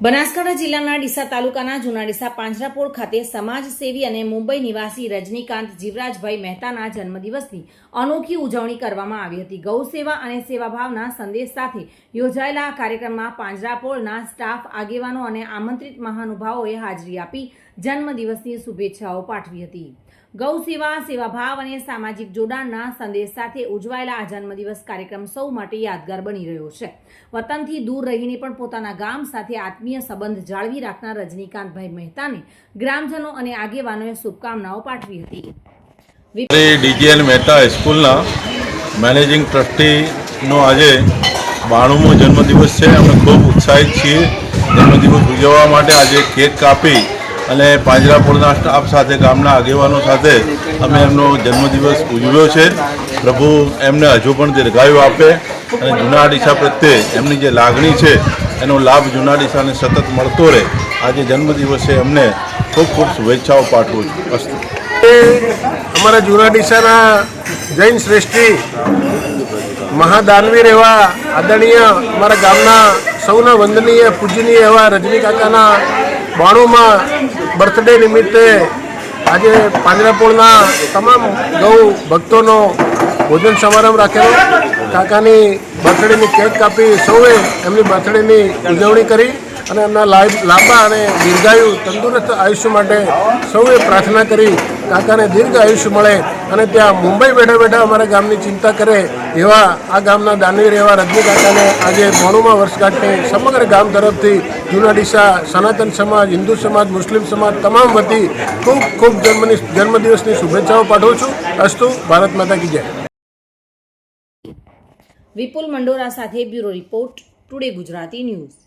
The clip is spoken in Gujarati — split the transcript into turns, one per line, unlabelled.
બનાસકાંઠા જિલ્લાના ડીસા તાલુકાના જૂના ડીસા પાંજરાપોળ ખાતે સમાજસેવી અને મુંબઈ નિવાસી રજનીકાંત જીવરાજભાઈ મહેતાના જન્મદિવસની અનોખી ઉજવણી કરવામાં આવી હતી। ગૌ સેવા અને સેવાભાવના સંદેશ સાથે યોજાયેલા આ કાર્યક્રમમાં પાંજરાપોળના સ્ટાફ, આગેવાનો અને આમંત્રિત મહાનુભાવોએ હાજરી આપી જન્મદિવસની શુભેચ્છાઓ પાઠવી હતી। ગૌ સેવા, સેવાભાવ અને સામાજિક જોડાણના સંદેશ સાથે ઉજવાયેલા આ જન્મદિવસ કાર્યક્રમ સૌ માટે યાદગાર બની રહ્યો છે। વતનથી દૂર રહીને પણ પોતાના ગામ સાથે આત્મીય સંબંધ જાળવી રાખનાર રજનીકાંતભાઈ મહેતાને ગ્રામજનો અને આગેવાનોએ શુભકામનાઓ પાઠવી હતી।
ડીજીએન મહેતા હાઈસ્કૂલના મેનેજિંગ ટ્રસ્ટીનો આજે 92મો જન્મદિવસ છે। અમે ખૂબ ઉત્સાહિત છીએ જન્મદિવસ ઉજવવા માટે। આજે કેક કાપી અને પાંજરાપોળના સ્ટાફ સાથે, ગામના આગેવાનો સાથે અમે એમનો જન્મદિવસ ઉજવ્યો છે। પ્રભુ એમને હજુ પણ દીર્ઘાયુ આપે અને જૂના ડીસા પ્રત્યે એમની જે લાગણી છે એનો લાભ જૂના ડીસાને સતત મળતો રહે। આજે જન્મદિવસે એમને ખૂબ ખૂબ શુભેચ્છાઓ પાઠવું છું। અસ્તુ।
અમારા જૂના ડીસાના જૈન શ્રેષ્ઠી મહાદાનવીર એવા આદરણીય અમારા ગામના સૌના વંદનીય પૂજનીય એવા રજની કાકાના 92માં બર્થડે નિમિત્તે આજે પાંજરાપોળના તમામ ગૌ ભક્તોનો ભોજન સમારંભ રાખેલો। કાકાની બર્થડેની કેક કાપી સૌએ એમની બર્થડેની ઉજવણી કરી અને એમના લાંબા અને દીર્ઘાયુ તંદુરસ્ત આયુષ્ય માટે સૌએ પ્રાર્થના કરી કાકાને દીર્ઘ આયુષ્ય મળે અને ત્યાં મુંબઈ બેઠા બેઠા અમારા ગામની ચિંતા કરે એવા આ ગામના દાનવીર એવા રજની કાકાને આજે 92મા વર્ષગાંઠની સમગ્ર ગામ તરફથી જૂના ડીસા સનાતન સમાજ, હિન્દુ સમાજ, મુસ્લિમ સમાજ તમામ વતી ખૂબ ખૂબ જન્મદિવસની શુભેચ્છાઓ પાઠવું છું। અસ્તુ। ભારત માતા કી જય।
વિપુલ મંડોરા સાથે bureau report, today Gujarati news.